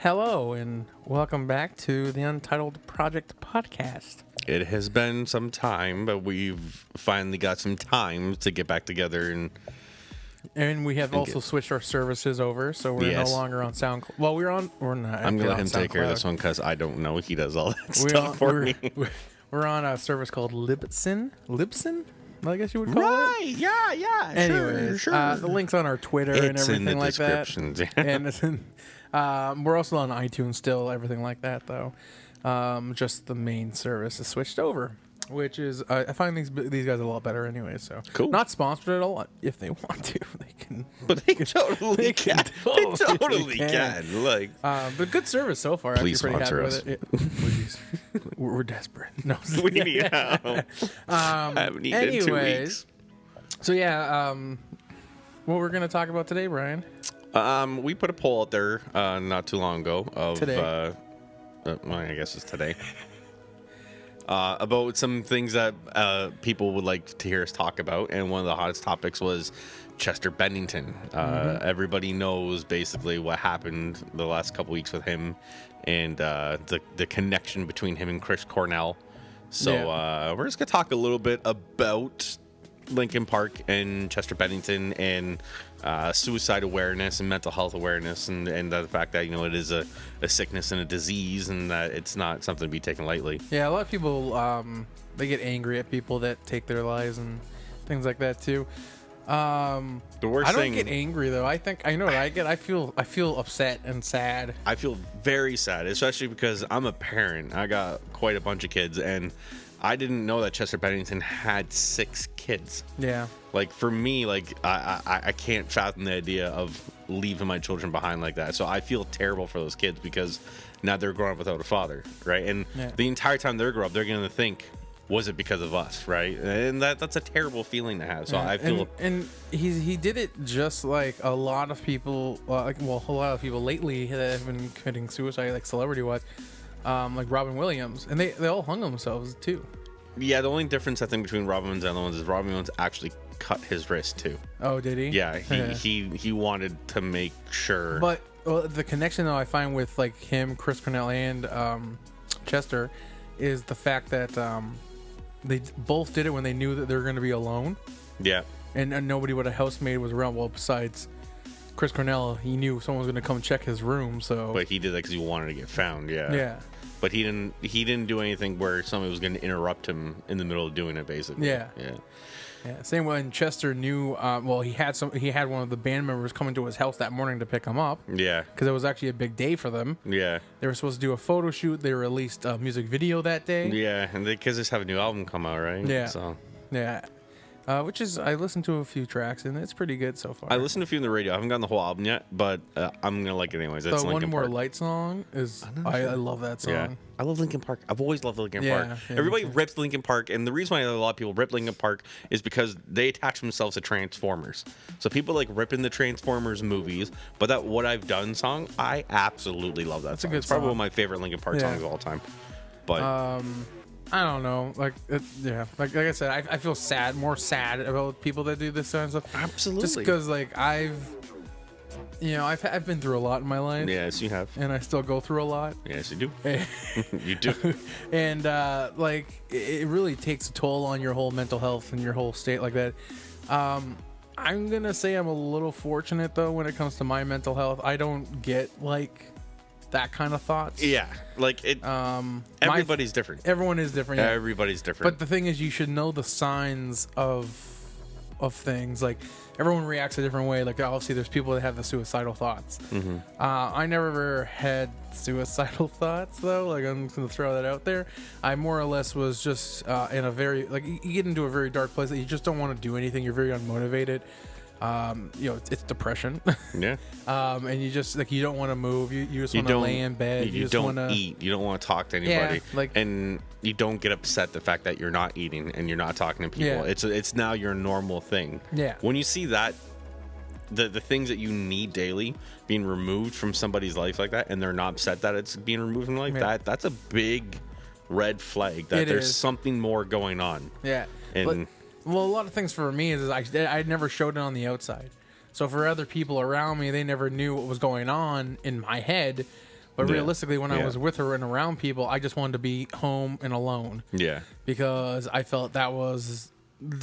Hello, and welcome back to the Untitled Project podcast. It has been some time, but we've finally got some time to get back together And we have also switched our services over, so we're no longer on SoundCloud. Well, we're not. I'm going to let him take care of this one because I don't know. He does all that stuff for me. We're on a service called Libsyn? I guess you would call it. Yeah. Anyways, sure. The link's on our Twitter and everything like that. Yeah. And it's in, we're also on iTunes still, everything like that, though. Just the main service is switched over, which is I find these guys a lot better anyway. So cool. Not sponsored at all. If they want to, they can. But they totally can. They totally can. Like, but good service so far. Please sponsor us. With it. Yeah. Please. We're desperate. No. We need help. I haven't eaten in 2 weeks. So yeah, what we're gonna talk about today, Brian? We put a poll out there not too long ago of today. Well, I guess it's today. About some things that people would like to hear us talk about, and one of the hottest topics was Chester Bennington. Everybody knows basically what happened the last couple weeks with him, and the connection between him and Chris Cornell. So we're just gonna talk a little bit about Linkin Park and Chester Bennington and suicide awareness and mental health awareness, and the fact that it is a sickness and a disease, and that it's not something to be taken lightly. Yeah, a lot of people they get angry at people that take their lives and things like that too. The worst thing, I don't get angry though. I know what I get. I feel upset and sad. I feel very sad, especially because I'm a parent. I got quite a bunch of kids, and I didn't know that Chester Bennington had 6 kids. Yeah. Like, for me, like, I can't fathom the idea of leaving my children behind like that. So I feel terrible for those kids because now they're growing up without a father, right? And the entire time they grow up, they're going to think, was it because of us, right? And that's a terrible feeling to have. So I feel... And he did it just like a lot of people, a lot of people lately that have been committing suicide, like celebrity-wise. Like Robin Williams, and they all hung themselves too. Yeah, the only difference I think between Robin Williams and the other ones is Robin Williams actually cut his wrist too. Oh, did he? Yeah, he wanted to make sure. But the connection though I find with like him, Chris Cornell, and Chester is the fact that they both did it when they knew that they were going to be alone. Yeah. And nobody but a housemaid was around. Well, besides Chris Cornell, he knew someone was going to come check his room. So. But he did that because he wanted to get found. Yeah. Yeah. But he didn't do anything where somebody was going to interrupt him in the middle of doing it, basically. Yeah. Same when Chester knew. He had one of the band members coming to his house that morning to pick him up. Yeah. Because it was actually a big day for them. Yeah. They were supposed to do a photo shoot. They released a music video that day. Yeah, and the kids just have a new album come out, right? Yeah. So. Yeah. Which is, I listened to a few tracks and it's pretty good so far. I listened to a few on the radio. I haven't gotten the whole album yet, but I'm gonna like it anyways. It's the Linkin One More Park. Light song is I love that song. Yeah, I love Linkin Park. I've always loved Linkin Park. Yeah, Everybody rips Linkin Park, and the reason why a lot of people rip Linkin Park is because they attach themselves to Transformers. So people like ripping the Transformers movies, but that What I've Done song, I absolutely love that song. A good It's probably song. one of my favorite Linkin Park songs of all time. But I don't know. Like I said, I feel more sad about people that do this kind of stuff. Absolutely. Just because like I've been through a lot in my life. Yes, you have. And I still go through a lot. Yes, you do. You do. And it really takes a toll on your whole mental health and your whole state like that. I'm gonna say I'm a little fortunate though when it comes to my mental health. I don't get like that kind of thoughts. Yeah, like it. Everybody's different. Everyone is different. Yeah. Everybody's different. But the thing is, you should know the signs of things. Like everyone reacts a different way. Like obviously, there's people that have the suicidal thoughts. Mm-hmm. I never had suicidal thoughts though. Like I'm just gonna throw that out there. I more or less was just in a very you get into a very dark place that you just don't want to do anything. You're very unmotivated. It's depression. Yeah. And you just you don't want to move. You just want to lay in bed. You just don't want to eat. You don't want to talk to anybody. Yeah, and you don't get upset the fact that you're not eating and you're not talking to people. Yeah. It's now your normal thing. Yeah. When you see that, the things that you need daily being removed from somebody's life like that, and they're not upset that it's being removed from that, that's a big red flag that there's something more going on. Yeah. And well, a lot of things for me is I never showed it on the outside. So for other people around me, they never knew what was going on in my head But Yeah. realistically, when I Yeah. was with her and around people, I just wanted to be home and alone Yeah. because I felt that was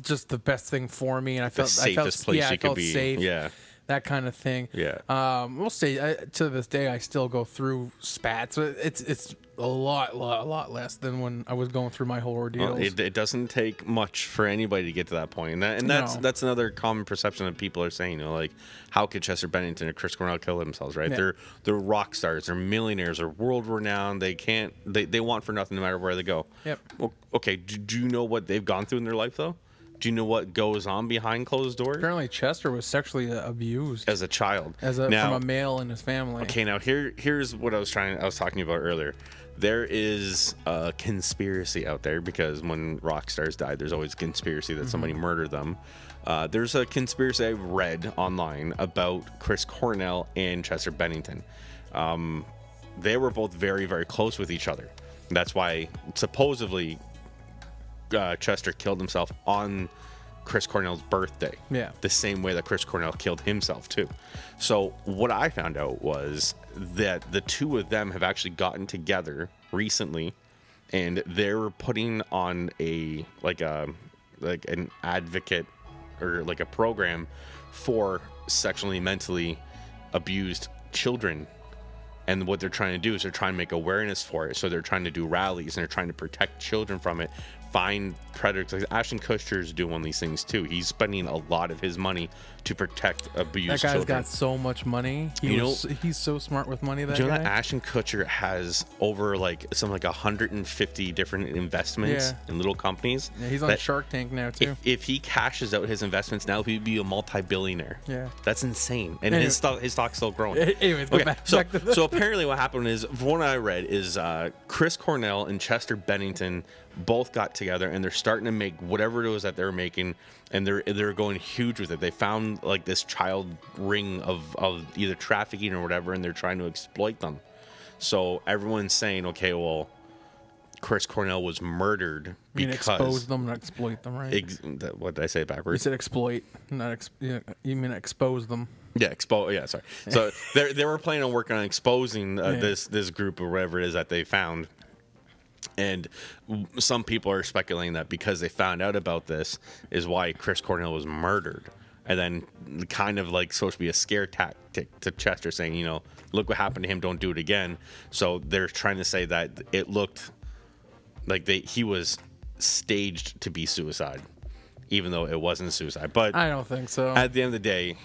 just the best thing for me, and I felt safest place you I could felt be. safe. Yeah. That kind of thing. Yeah. We'll say to this day I still go through spats. It's a lot less than when I was going through my whole ordeals. Well, it doesn't take much for anybody to get to that point, and No. that's another common perception that people are saying. You know, like, how could Chester Bennington or Chris Cornell kill themselves? Right? Yeah. They're rock stars, they're millionaires, they're world renowned. They want for nothing no matter where they go. Yep. Well, okay. Do you know what they've gone through in their life though? Do you know what goes on behind closed doors? Apparently, Chester was sexually abused As a child, from a male in his family. Okay, now here's what I was talking about earlier. There is a conspiracy out there because when rock stars die, there's always a conspiracy that somebody murdered them. There's a conspiracy I read online about Chris Cornell and Chester Bennington. They were both very, very close with each other. That's why supposedly Chester killed himself on Chris Cornell's birthday. Yeah. The same way that Chris Cornell killed himself too. So what I found out was that the two of them have actually gotten together recently, and they're putting on an advocate or like a program for sexually mentally abused children. And what they're trying to do is they're trying to make awareness for it. So they're trying to do rallies and they're trying to protect children from it. Find predators. Like Ashton Kutcher is doing one of these things too. He's spending a lot of his money to protect abused That guy's children. got so much money. He's so smart with money. That Do you know guy. that Ashton Kutcher has over like 150 different investments in little companies? Yeah, he's on Shark Tank now too. If he cashes out his investments now, he'd be a multi-billionaire. Yeah. That's insane. And Anyway. his stock's still growing. Anyways, go back to this. So apparently what happened is, from what I read, is Chris Cornell and Chester Bennington both got together and they're starting to make whatever it was that they're making, and they're going huge with it. They found like this child ring of either trafficking or whatever, and they're trying to exploit them. So everyone's saying, okay, well, Chris Cornell was murdered You mean because expose them, not exploit them, right? What did I say You backwards? said exploit, not you mean expose them. Yeah, Yeah, sorry. So they were planning on working on exposing this group or whatever it is that they found. And some people are speculating that because they found out about this is why Chris Cornell was murdered. And then kind of like supposed to be a scare tactic to Chester, saying, you know, look what happened to him, don't do it again. So they're trying to say that it looked like he was staged to be suicide, even though it wasn't suicide. But I don't think so. at the end of the day,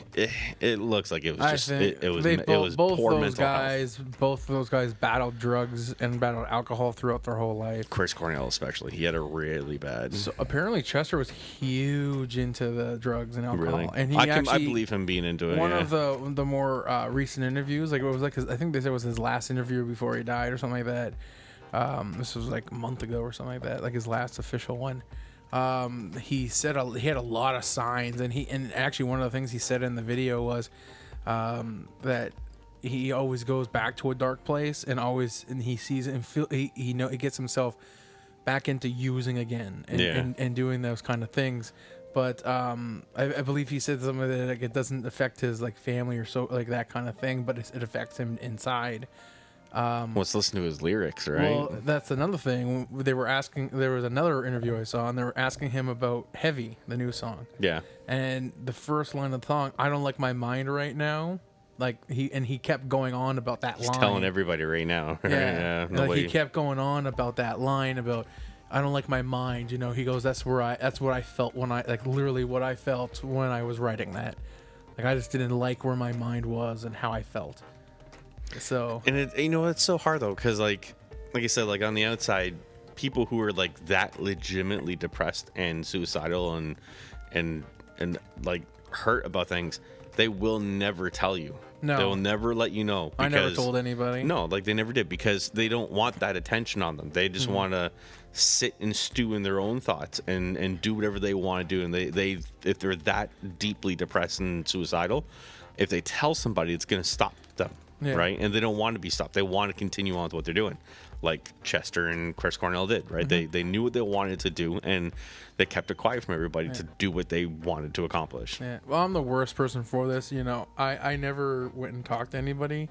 it looks like it was just it was both poor those mental guys. health. Both those guys battled drugs and battled alcohol throughout their whole life. Chris Cornell especially, he had a really bad. So apparently Chester was huge into the drugs and alcohol, Really, and he I actually believe him being into it. one Yeah. of the more recent interviews, like it was like I think they said it was his last interview before he died or something like that. This was like a month ago or something like that, like his last official one. He said he had a lot of signs, and actually one of the things he said in the video was that he always goes back to a dark place and he sees it and he gets himself back into using again and doing those kind of things. But I believe he said something that like it doesn't affect his like family or so like that kind of thing, but it affects him inside. Let's listen to his lyrics, right? Well, that's another thing. They were asking. There was another interview I saw, and they were asking him about "Heavy," the new song. Yeah. And the first line of the song, "I don't like my mind right now." Like he kept going on about that He's line. telling everybody right now. Yeah. Like nobody. he kept going on about that line about I don't like my mind. You know, he goes, that's what I felt when I literally what I felt when I was writing that. Like I just didn't like where my mind was and how I felt. So And it's so hard though, because like I said, like on the outside, people who are like that legitimately depressed and suicidal and like hurt about things, they will never tell you. No. They will never let you know. I never told anybody. No, like they never did, because they don't want that attention on them. They just want to sit and stew in their own thoughts and do whatever they want to do. And they if they're that deeply depressed and suicidal, if they tell somebody, it's going to stop them. Yeah. Right. And they don't want to be stopped. They want to continue on with what they're doing, like Chester and Chris Cornell did. Right. They knew what they wanted to do, and they kept it quiet from everybody to do what they wanted to accomplish. Yeah. Well, I'm the worst person for this. You know, I never went and talked to anybody.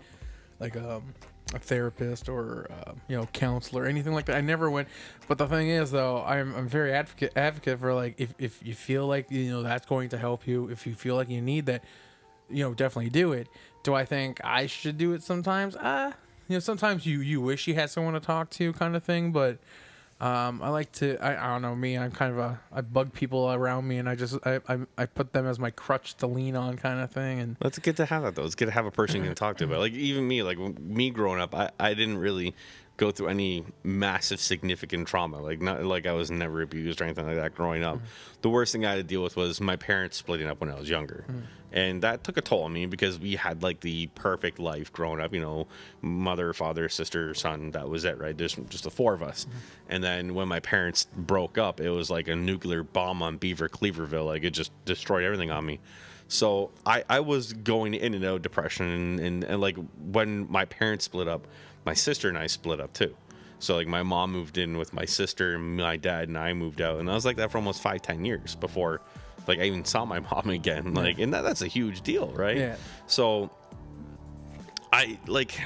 a therapist or counselor, anything like that. I never went. But the thing is, though, I'm very advocate for, like, if you feel like that's going to help you, if you feel like you need that, definitely do it. Do I think I should do it sometimes? Sometimes you wish you had someone to talk to, kind of thing. But I like to. I don't know, me. I'm kind of I bug people around me, and I put them as my crutch to lean on, kind of thing. And Well, it's good to have that, though. It's good to have a person you can talk to about. Like, even me, like, me growing up, I didn't really go through any massive, significant trauma. Like, not like I was never abused or anything like that growing up. The worst thing I had to deal with was my parents splitting up when I was younger. And that took a toll on me because we had, like, the perfect life growing up, mother, father, sister, son. That was it, right? There's just the four of us. And then when my parents broke up, it was like a nuclear bomb on Beaver Cleaverville. Like, it just destroyed everything on me. So I was going in and out of depression, and like when my parents split up, my sister and I split up too. So like my mom moved in with my sister, and my dad and I moved out, and I was like that for almost 5-10 years before like I even saw my mom again. Like, and that's a huge deal, right? Yeah. So I like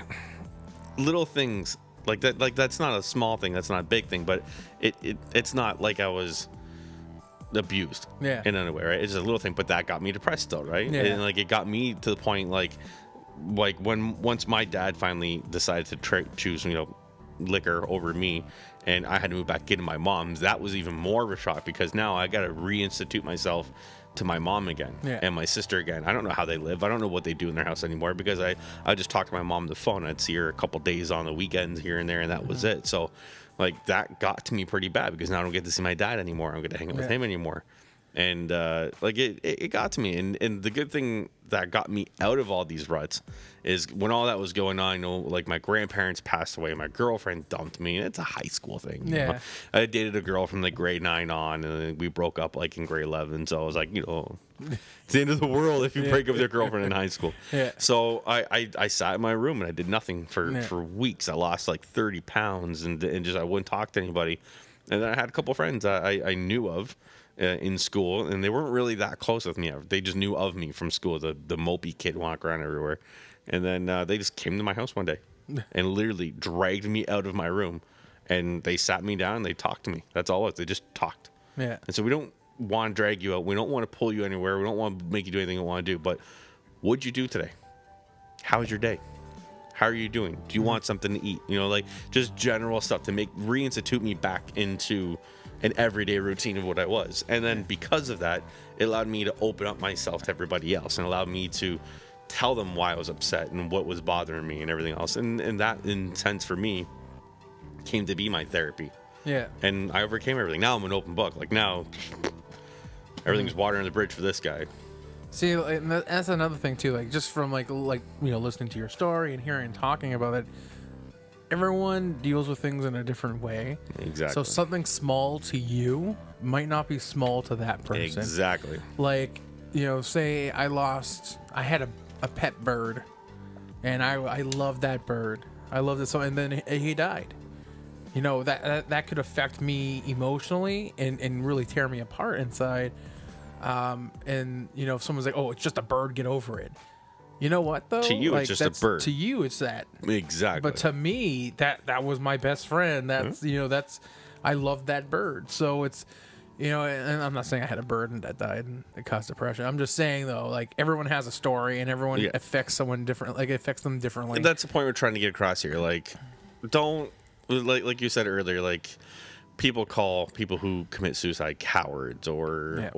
little things like that. Like, that's not a small thing, that's not a big thing, but it's not like I was abused in any way, right? It's a little thing, but that got me depressed though, right? And like it got me to the point like once my dad finally decided to choose liquor over me, and I had to move back into my mom's, that was even more of a shock because now I got to reinstitute myself to my mom again and my sister again. I don't know how they live. I don't know what they do in their house anymore because I just talked to my mom on the phone. I'd see her a couple days on the weekends here and there, and that was it. So like that got to me pretty bad because now I don't get to see my dad anymore. I don't get to hang out with him anymore. And like it got to me. And the good thing that got me out of all these ruts is when all that was going on, like my grandparents passed away, my girlfriend dumped me, and it's a high school thing. I dated a girl from like grade 9 on, and then we broke up like in grade 11. So I was like, it's the end of the world if you break up with your girlfriend in high school. So I sat in my room and I did nothing for weeks. I lost like 30 pounds and just I wouldn't talk to anybody. And then I had a couple friends I knew of in school, and they weren't really that close with me. They just knew of me from school, the mopey kid walking around everywhere. And then they just came to my house one day and literally dragged me out of my room, and they sat me down and they talked to me. That's all it was. They just talked. And so we don't want to drag you out. We don't want to pull you anywhere. We don't want to make you do anything you want to do. But what'd you do today? How was your day? How are you doing? Do you want something to eat? Like just general stuff to reinstitute me back into an everyday routine of what I was. And then because of that, it allowed me to open up myself to everybody else and allowed me to tell them why I was upset and what was bothering me and everything else. And that, in sense, for me, came to be my therapy. And I overcame everything. Now I'm an open book. Like now, everything's water under the bridge for this guy. See, and that's another thing too. Like just from like listening to your story and hearing and talking about it, everyone deals with things in a different way. Exactly. So something small to you might not be small to that person. Exactly. Like, say I had a pet bird, and I loved that bird. I loved it so, and then he died. That could affect me emotionally and really tear me apart inside. And if someone's like, "Oh, it's just a bird, get over it." You know what though? To you, it's just a bird. To you, it's that. Exactly. But to me, that was my best friend. That's I loved that bird. So it's and I'm not saying I had a bird and that died and it caused depression. I'm just saying though, like everyone has a story and everyone affects someone different. Like it affects them differently. And that's the point we're trying to get across here. Like, don't like you said earlier. Like, people call people who commit suicide cowards or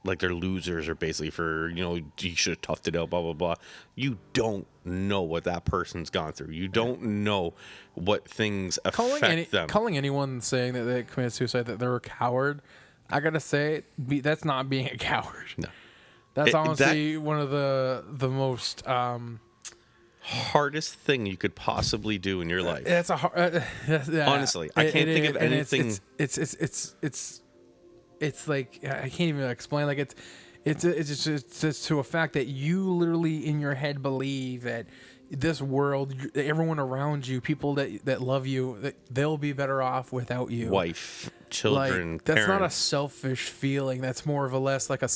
like they're losers, or basically for you should have toughed it out, blah blah blah. You don't know what that person's gone through. You don't know what things affect them. Calling anyone saying that they committed suicide that they're a coward, I gotta say that's not being a coward. No, that's honestly one of the most hardest thing you could possibly do in your life. That's a hard. Honestly, I can't think of anything. It's like I can't even explain. Like it's just to a fact that you literally in your head believe that this world, everyone around you, people that love you, that they'll be better off without you. Wife, children, like, that's parents. not a selfish feeling. That's more of a less like a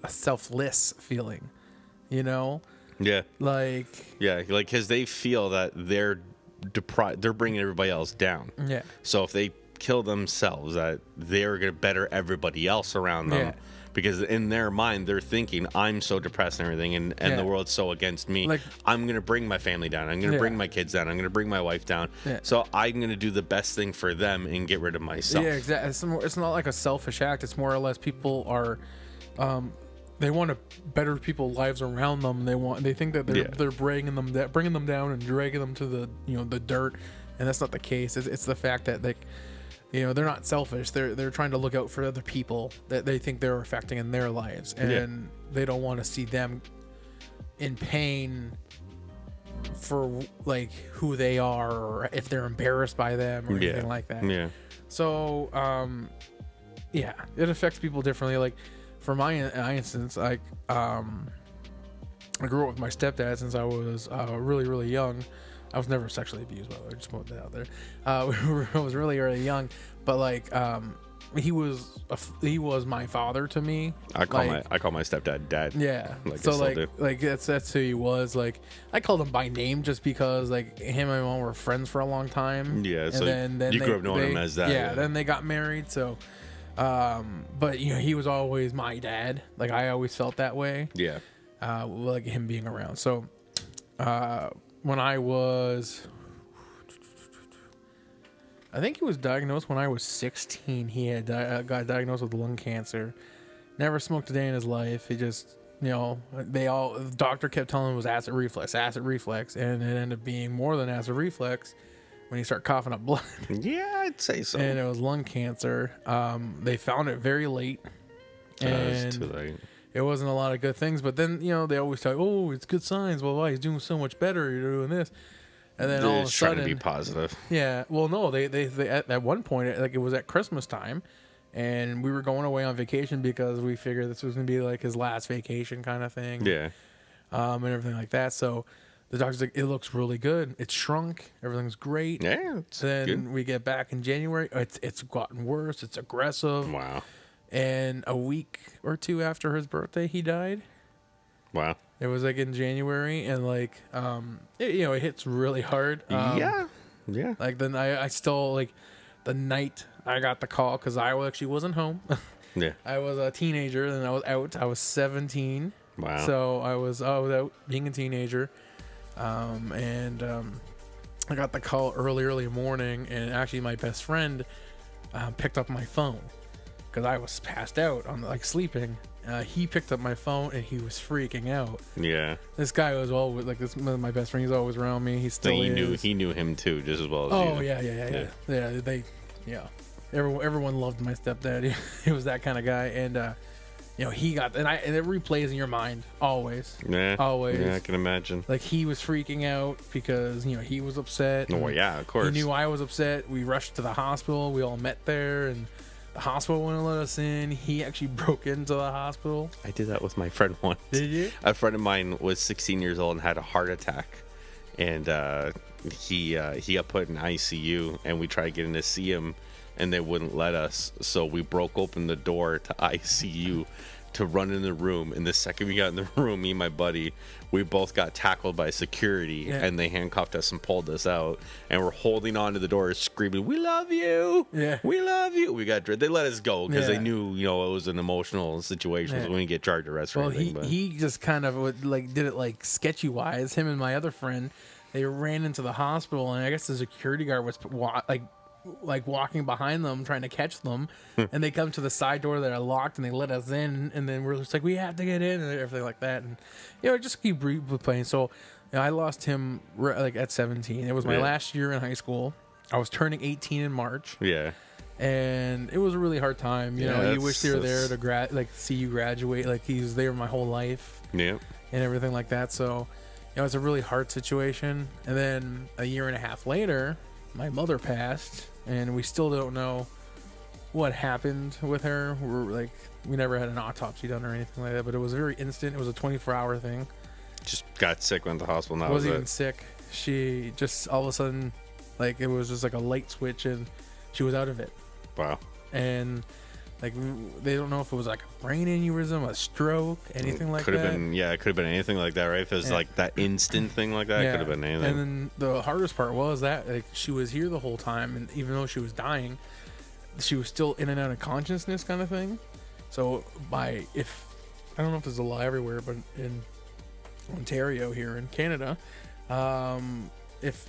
selfless feeling. you know? Yeah. Like, Yeah, like because they feel that they're deprived, they're bringing everybody else down. yeah. So if they kill themselves, that they're gonna better everybody else around them. Yeah. Because in their mind, they're thinking, I'm so depressed and everything, and Yeah. the world's so against me. Like- I'm going to bring my family down. I'm going to Yeah. bring my kids down. I'm going to bring my wife down. Yeah. So I'm going to do the best thing for them and get rid of myself. Yeah, exactly. It's not like a selfish act. It's more or less people are, they want to better people's lives around them. They think that they're bringing them down and dragging them to the the dirt, and that's not the case. It's the fact that they're not selfish. They're trying to look out for other people that they think they're affecting in their lives, and they don't want to see them in pain for like who they are, or if they're embarrassed by them or anything like that. Yeah. So it affects people differently. Like for my instance, like I grew up with my stepdad since I was really, really young. I was never sexually abused, by the way. Just put that out there. I was really, really young, but like he was my father to me. I call my stepdad dad. Yeah. Like So I still do. like that's who he was. Like I called him by name just because like him and my mom were friends for a long time. Yeah. And So then you grew up knowing him as that. Yeah. Then they got married. So, but he was always my dad. Like I always felt that way. Yeah. Like him being around. So, when I think he was diagnosed when I was 16. He had got diagnosed with lung cancer. Never smoked a day in his life. He just, the doctor kept telling him it was acid reflux, and it ended up being more than acid reflux when he started coughing up blood. Yeah, I'd say so. And it was lung cancer. They found it very late, and too late. it wasn't a lot of good things. But then they always tell you, oh, it's good signs. Well, why he's doing so much better? You're doing this. And then all of a sudden, trying to be positive. Yeah. Well, no, they at one point, like it was at Christmas time, and we were going away on vacation because we figured this was gonna be like his last vacation kind of thing. Yeah. And everything like that. So the doctor's like, it looks really good. It's shrunk. Everything's great. Yeah. It's Then good. we get back in January. It's gotten worse. It's aggressive. Wow. And a week or two after his birthday, he died. Wow. It was like in January, and like it hits really hard. Yeah. Like then I still like the night I got the call because I actually wasn't home. Yeah. I was a teenager and I was out. I was 17. Wow. So I was out being a teenager, and I got the call early morning, and actually my best friend picked up my phone because I was passed out on like sleeping. He picked up my phone and he was freaking out. Yeah. This guy was always like this. My best friend. He's always around me. He still is. He knew him too, just as well as Oh you. yeah. Everyone loved my stepdad. He was that kind of guy, and he got and it replays in your mind always. Yeah. Always. Yeah, I can imagine. Like he was freaking out because he was upset. Oh yeah, of course. He knew I was upset. We rushed to the hospital. We all met there, and the hospital wouldn't let us in. He actually broke into the hospital. I did that with my friend once. Did you? A friend of mine was 16 years old and had a heart attack, and he got put in ICU, and we tried to get in to see him, and they wouldn't let us. So we broke open the door to ICU to run in the room. And the second we got in the room, me and my buddy, we both got tackled by security, and they handcuffed us and pulled us out. And we're holding on to the door, screaming, "We love you! Yeah, we love you!" We got they let us go because they Yeah. knew it was an emotional situation, so we didn't get charged arrest or Well, anything. But he just kind of did it like sketchy wise. Him and my other friend, they ran into the hospital, and I guess the security guard was like walking behind them trying to catch them, and they come to the side door that are locked, and they let us in, and then we're just like, we have to get in, and everything like that, and just keep replaying. So I lost him like at 17. It was my last year in high school. I was turning 18 in March. Yeah. And it was a really hard time. You wish they were there to see you graduate. Like he was there my whole life. Yeah. And everything like that. So, it's a really hard situation. And then a year and a half later, my mother passed, and we still don't know what happened with her. We never had an autopsy done or anything like that, but it was very instant. It was a 24-hour thing. Just got sick, went to the hospital. Now Wasn't even sick. She just all of a sudden, like it was just like a light switch, and she was out of it. Wow. And Like they don't know if it was like a brain aneurysm, a stroke, anything like Could have that. been, yeah, it could have been anything like that, right? If it was like that instant thing like that, it could have been anything. And then the hardest part was that like she was here the whole time, and even though she was dying, she was still in and out of consciousness, kind of thing. So if I don't know if there's a law everywhere, but in Ontario here in Canada, if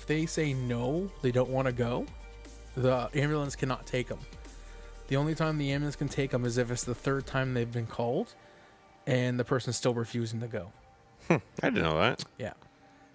they say no, they don't want to go, the ambulance cannot take them. The only time the ambulance can take them is if it's the third time they've been called and the person's still refusing to go. I didn't know that. Yeah.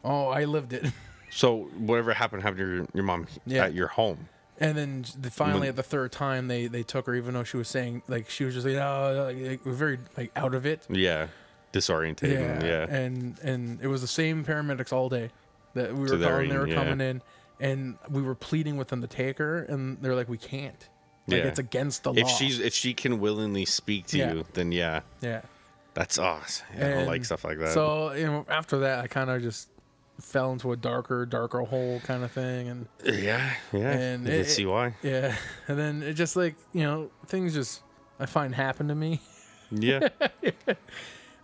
Oh, I lived it. So whatever happened to your mom at your home. And then finally at the third time they took her, even though she was saying, like, she was just like, oh, like very like out of it. Yeah. Disorientating. Yeah. And it was the same paramedics all day that we were calling. They were coming in, and we were pleading with them to take her, and they're like, we can't. Like, it's against the law. If she can willingly speak to you, then yeah. That's awesome. I don't like stuff like that. So after that, I kind of just fell into a darker hole kind of thing, and and I see why. Yeah, and then it just like things just I find happen to me. Yeah.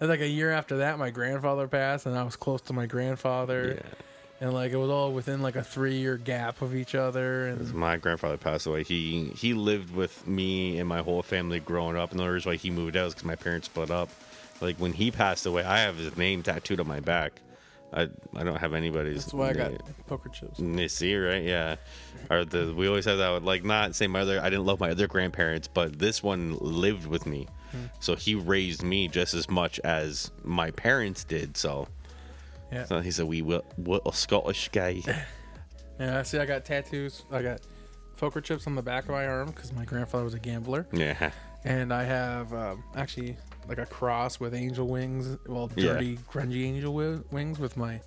And like a year after that, my grandfather passed, and I was close to my grandfather. Yeah. And like it was all within like a 3-year gap of each other. And my grandfather passed away. He lived with me and my whole family growing up, and the reason why he moved out is because my parents split up. Like when he passed away, I have his name tattooed on my back. I don't have anybody's. That's why I got poker chips. You see, right? Yeah. We always have that. Like, not say I didn't love my other grandparents, but this one lived with me, so he raised me just as much as my parents did. So. Yeah. So he's a wee Scottish guy. Yeah, see, I got tattoos. I got poker chips on the back of my arm because my grandfather was a gambler. Yeah. And I have actually like a cross with angel wings. Well, dirty, grungy angel wings with my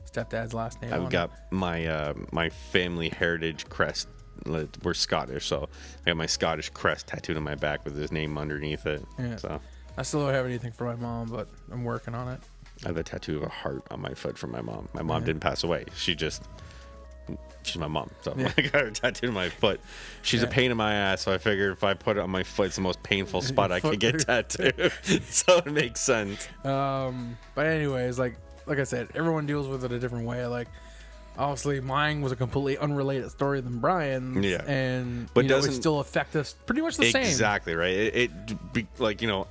stepdad's last name. I've got my family heritage crest. We're Scottish, so I got my Scottish crest tattooed on my back with his name underneath it. Yeah. So I still don't have anything for my mom, but I'm working on it. I have a tattoo of a heart on my foot from my mom. My mom didn't pass away. She's my mom. So I got her tattooed on my foot. She's a pain in my ass, so I figured if I put it on my foot, it's the most painful spot I could get tattooed. So it makes sense. But anyways, like I said, everyone deals with it a different way. Like, obviously, mine was a completely unrelated story than Brian's. Yeah. But it still affect us pretty much the same. Exactly, right?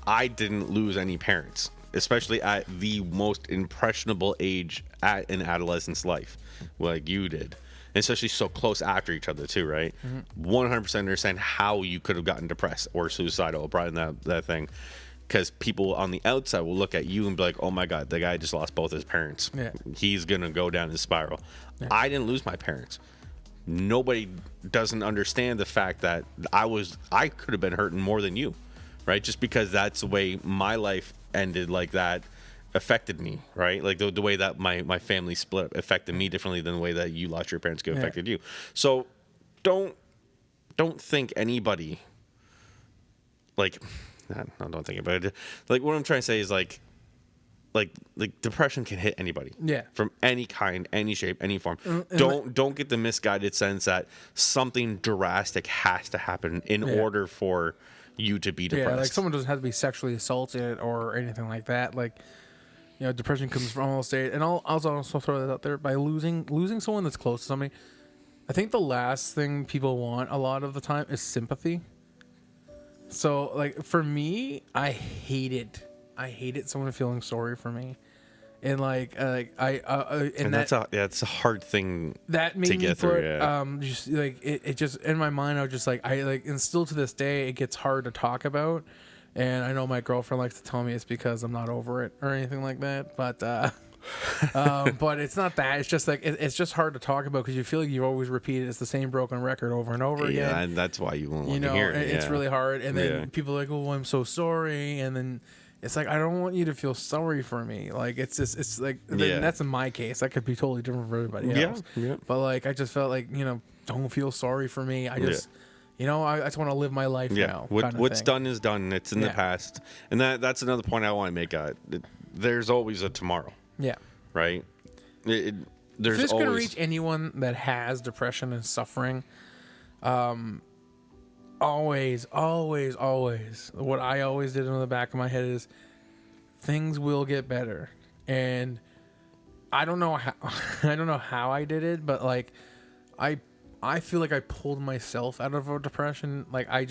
I didn't lose any parents, especially at the most impressionable age in adolescence life, like you did. And especially so close after each other too, right? 100% understand how you could have gotten depressed or suicidal, Brian, that thing. Because people on the outside will look at you and be like, oh my God, the guy just lost both his parents. Yeah. He's going to go down the spiral. Yeah. I didn't lose my parents. Nobody doesn't understand the fact that I could have been hurting more than you, right? Just because that's the way my life ended, like that affected me, right? Like the way that my family split up affected me differently than the way that you lost your parents affected you. So don't think anybody, like, no, don't think about it. Like, what I'm trying to say is like depression can hit anybody. Yeah. From any kind, any shape, any form. Don't get the misguided sense that something drastic has to happen in order for you to be depressed. Yeah, like someone doesn't have to be sexually assaulted or anything like that. Like, depression comes from all state. And I'll also throw that out there, by losing someone that's close to somebody. I think the last thing people want a lot of the time is sympathy. So, like, for me, I hated someone feeling sorry for me, and that's a hard thing that made to get through. Just like it just in my mind, I was just like, and still to this day, it gets hard to talk about. And I know my girlfriend likes to tell me it's because I'm not over it or anything like that, but but it's not that. It's just like it's just hard to talk about because you feel like you've always repeated it's the same broken record over and over again. Yeah, and that's why you won't want to hear it. It's really hard. And then people are like, "Oh, I'm so sorry," and then it's like, I don't want you to feel sorry for me. Like it's like that's in my case. That could be totally different for everybody else. Yeah. But like I just felt like don't feel sorry for me. I just. I just want to live my life now. What's done is done. It's in the past. And that's another point I want to make. There's always a tomorrow. Yeah. Right? There's if this could reach anyone that has depression and suffering, always, always, always, what I always did in the back of my head is things will get better. And I don't know how, I don't know how I did it, but like, I feel like I pulled myself out of a depression. Like I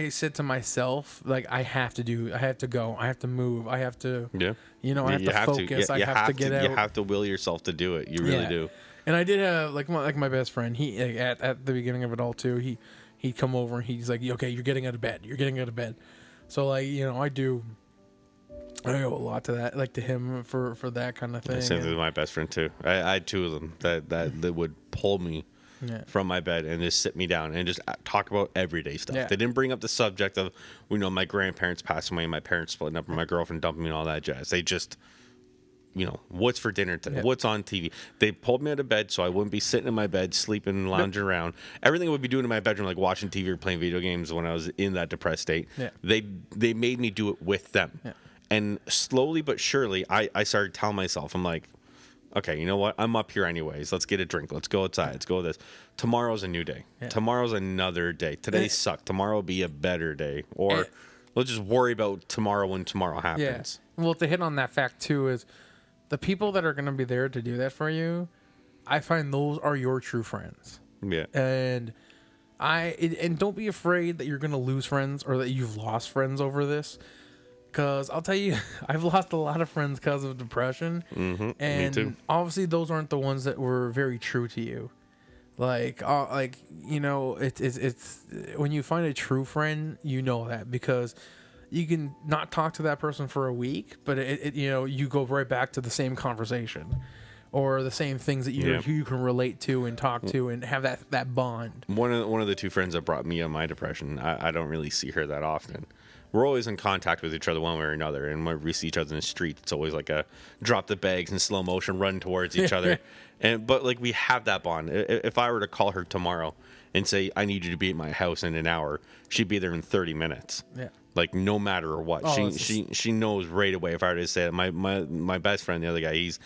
said to myself, like, I have to go, I have to move, I have to, Yeah. I have to focus, I have to get out. You have to will yourself to do it. You really do. And I did have like my best friend. He at the beginning of it all too. He'd come over and he's like, okay, you're getting out of bed. You're getting out of bed. So like I owe a lot to that, like to him for that kind of thing. Same thing with my best friend too. I had two of them that would pull me from my bed and just sit me down and just talk about everyday stuff. Yeah. They didn't bring up the subject of, my grandparents passed away, my parents splitting up, and my girlfriend dumping me and all that jazz. They just, what's for dinner today? What's on TV? They pulled me out of bed so I wouldn't be sitting in my bed, sleeping, lounging around. Everything I would be doing in my bedroom, like watching TV or playing video games when I was in that depressed state. Yeah. They made me do it with them. Yeah. And slowly but surely, I started telling myself, I'm like, okay, you know what? I'm up here anyways. Let's get a drink. Let's go outside. Let's go this. Tomorrow's a new day. Yeah. Tomorrow's another day. Today sucked. Tomorrow will be a better day. Or let's just worry about tomorrow when tomorrow happens. Yeah. Well, to hit on that fact too is the people that are going to be there to do that for you, I find those are your true friends. Yeah. And don't be afraid that you're going to lose friends or that you've lost friends over this. Because I'll tell you, I've lost a lot of friends because of depression. Mm-hmm. And Me too. obviously those aren't the ones that were very true to you. Like it's when you find a true friend, you know that because you can not talk to that person for a week, but you go right back to the same conversation or the same things that you can relate to and talk to and have that bond. One of the two friends that brought me on my depression, I don't really see her that often. We're always in contact with each other one way or another, and when we see each other in the street, it's always like a drop the bags in slow motion, run towards each other. But like we have that bond. If I were to call her tomorrow and say I need you to be at my house in an hour, she'd be there in 30 minutes. Yeah. Like no matter what, she knows right away. If I were to say it, my best friend, the other guy, he's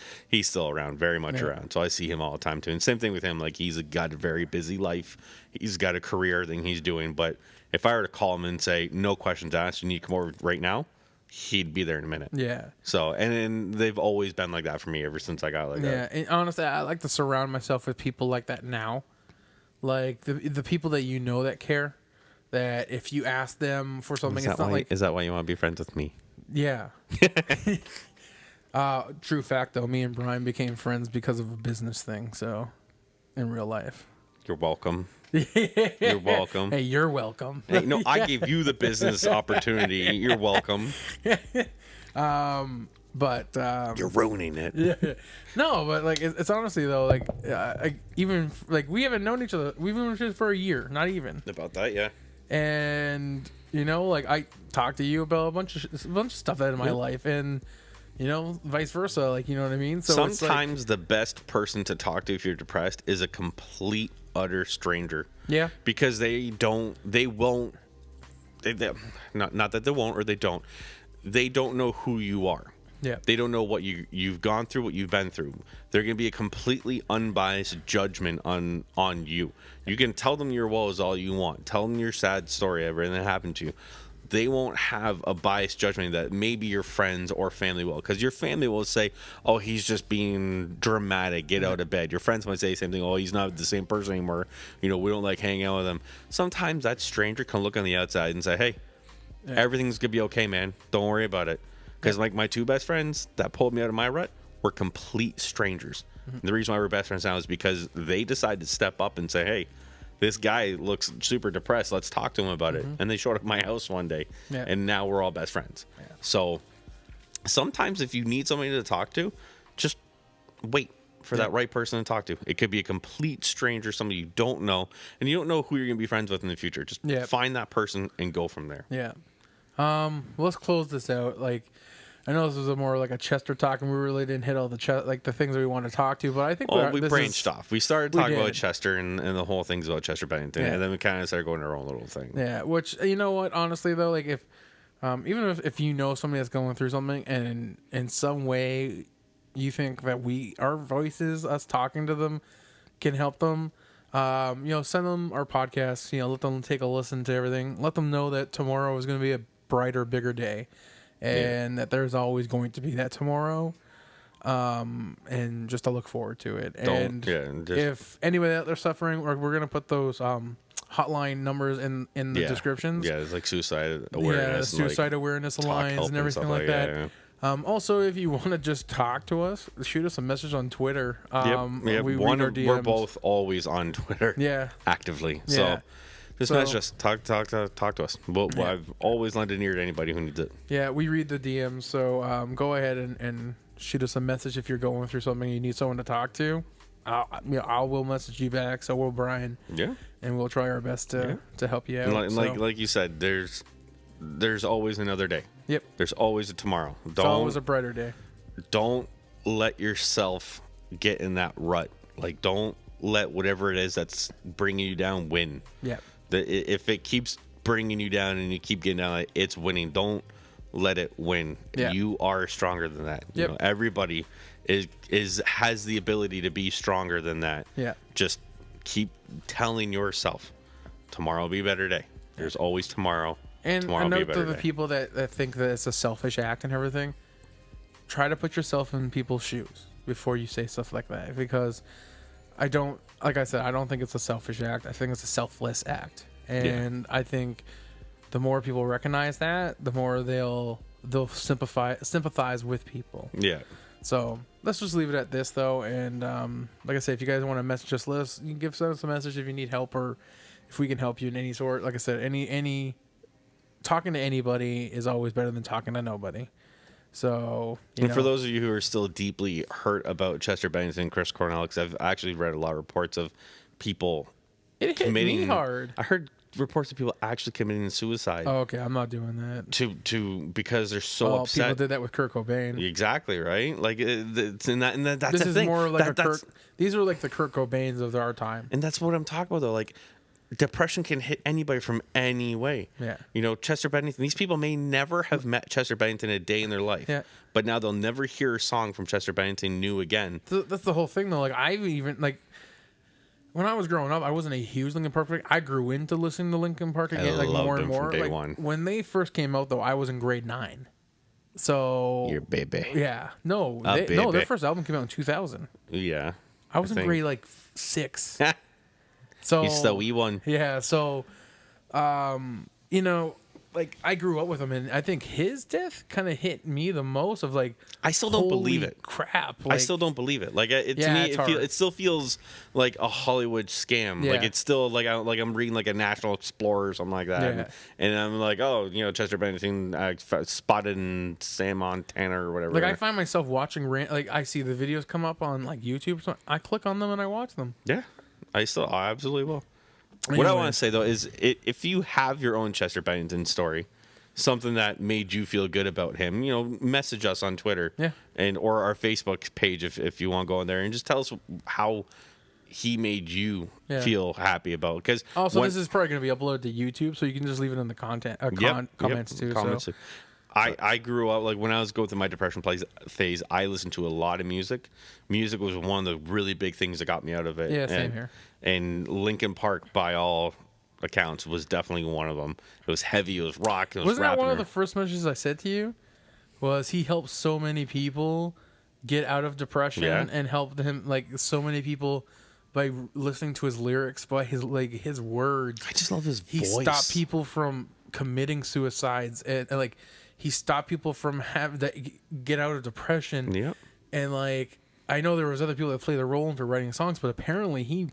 still around, very much around. So I see him all the time too. And same thing with him. Like he's got a very busy life. He's got a career thing he's doing. But if I were to call him and say no questions asked, you need to come over right now, he'd be there in a minute. Yeah. So and they've always been like that for me ever since I got like that. Yeah. And honestly, I like to surround myself with people like that now, like the people that that care. That if you ask them for something, it's not like... Is that why you want to be friends with me? Yeah. True fact, though, me and Brian became friends because of a business thing, so... In real life. You're welcome. You're welcome. Hey, you're welcome. Hey, no, I gave you the business opportunity. You're welcome. But... You're ruining it. Yeah. No, but, like, it's honestly, though, like, even... Like, we haven't known each other... We've known each other for a year. Not even. About that, yeah. And like I talked to you about a bunch of stuff out of my life, and vice versa. Like what I mean. So sometimes the best person to talk to if you're depressed is a complete utter stranger. Yeah. Because they won't. Not that they won't or they don't. They don't know who you are. Yeah. They don't know what you've gone through, what you've been through. They're going to be a completely unbiased judgment on you. You can tell them your woes all you want. Tell them your sad story, everything that happened to you. They won't have a biased judgment that maybe your friends or family will. Because your family will say, oh, he's just being dramatic. Get out of bed. Your friends might say the same thing. Oh, he's not the same person anymore. We don't like hanging out with him. Sometimes that stranger can look on the outside and say, hey, everything's going to be okay, man. Don't worry about it. Because like my two best friends that pulled me out of my rut were complete strangers. Mm-hmm. The reason why we're best friends now is because they decided to step up and say, hey, this guy looks super depressed. Let's talk to him about it. And they showed up at my house one day. Yeah. And now we're all best friends. Yeah. So sometimes if you need somebody to talk to, just wait for that right person to talk to. It could be a complete stranger, somebody you don't know. And you don't know who you're going to be friends with in the future. Just find that person and go from there. Yeah. Let's close this out. Like, I know this was more like a Chester talk, and we really didn't hit all the the things that we want to talk to. But I think we branched off. We started talking about Chester, and the whole thing's about Chester Bennington, and then we kind of started going our own little thing. Yeah. Which you know what? Honestly, though, like if even if you know somebody that's going through something, and in some way you think that our voices, us talking to them, can help them. Send them our podcast. Let them take a listen to everything. Let them know that tomorrow is going to be a brighter, bigger day, and that there's always going to be that tomorrow. And just to look forward to it. If anybody out there suffering, we're going to put those hotline numbers in the descriptions. Yeah, it's like suicide awareness. Suicide awareness lines and everything like that. Yeah. Also, if you want to just talk to us, shoot us a message on Twitter. We read our DMs. We're both always on Twitter. Yeah. Actively. So just message us. Talk to us. I've always lent an ear to anybody who needs it. Yeah, we read the DMs. So go ahead and shoot us a message if you're going through something you need someone to talk to. I will message you back. So will Brian. Yeah. And we'll try our best to help you out. And like you said, there's always another day. Yep. There's always a tomorrow. It's always a brighter day. Don't let yourself get in that rut. Like, don't let whatever it is that's bringing you down win. Yeah. If it keeps bringing you down and you keep getting down, like, it's winning. Don't let it win. Yeah. You are stronger than that. Yep. Everybody has the ability to be stronger than that. Yeah. Just keep telling yourself, tomorrow will be a better day. There's always tomorrow. And a note to the people that think that it's a selfish act and everything, try to put yourself in people's shoes before you say stuff like that. Because I don't think it's a selfish act. I think it's a selfless act. And I think the more people recognize that, the more they'll sympathize with people. Yeah. So let's just leave it at this, though. And like I said, if you guys want to message us, you can send us a message if you need help or if we can help you in any sort. Like I said, any talking to anybody is always better than talking to nobody. So, for those of you who are still deeply hurt about Chester Bennington and Chris Cornell, because I've actually read a lot of reports of people committing. Hit me hard. I heard reports of people actually committing suicide. Oh, okay. I'm not doing that. Because they're so upset. People did that with Kurt Cobain. Exactly, right? Like it's in that, and that's this the is thing. More like these are like the Kurt Cobains of our time. And that's what I'm talking about, though. Like, depression can hit anybody from any way. Yeah. Chester Bennington, these people may never have met Chester Bennington a day in their life. Yeah. But now they'll never hear a song from Chester Bennington new again. That's the whole thing, though. Like, when I was growing up, I wasn't a huge Linkin Park fan. I grew into listening to Linkin Park again, more and more. From day one. When they first came out, though, I was in grade 9. So your baby. Yeah. No, their first album came out in 2000. Yeah. I was in grade 6. So he's the wee one. Yeah. So, I grew up with him, and I think his death kind of hit me the most. Of like, I still don't believe it. Crap! I still don't believe it. Like, to me, it still feels like a Hollywood scam. Yeah. Like, it's still like I'm reading like a National Explorer or something like that, Yeah. and I'm like, oh, Chester Bennington spotted in Sam Montana or whatever. Like, I find myself watching I see the videos come up on like YouTube, so I click on them and I watch them. Yeah, I absolutely will. What I want to say, though, is if you have your own Chester Bennington story, something that made you feel good about him, message us on Twitter or our Facebook page if you want to go in there and just tell us how he made you feel happy about. Because also, this is probably going to be uploaded to YouTube, so you can just leave it in the comments too. Comments too. I grew up, like, when I was going through my depression phase, I listened to a lot of music. Music was one of the really big things that got me out of it. Yeah, same here. And Linkin Park, by all accounts, was definitely one of them. It was heavy, it was rock, it was Wasn't that rapping. one of the first messages I said to you? Was he helped so many people get out of depression and helped him, like, so many people by listening to his lyrics, by his words. I just love his voice. He stopped people from committing suicides and like, he stopped people from having that get out of depression. Yep. And like, I know there was other people that played a role into writing songs, but apparently he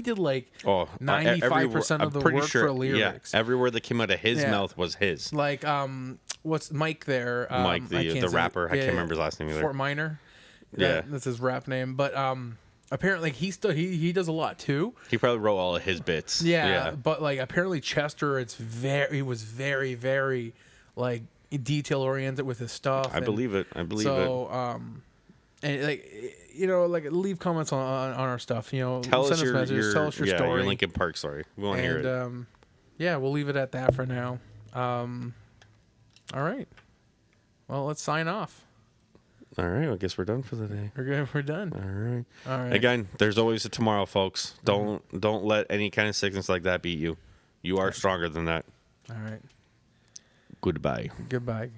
did like 95% of the work for lyrics. Yeah, every word that came out of his mouth was his. Like, what's Mike there? Mike, the rapper. I can't remember his last name either. Fort Minor. Yeah, that's his rap name. But apparently he does a lot too. He probably wrote all of his bits. Yeah. But like, apparently Chester, he was very, very like detail oriented with his stuff. I believe it. And like, leave comments on our stuff. Send us messages, tell us your story, your Linkin Park story. We want to hear it. We'll leave it at that for now. All right. Well, let's sign off. All right. I guess we're done for the day. We're good. We're done. All right. All right. Again, there's always a tomorrow, folks. Don't let any kind of sickness like that beat you. You are stronger than that. All right. Goodbye. Goodbye.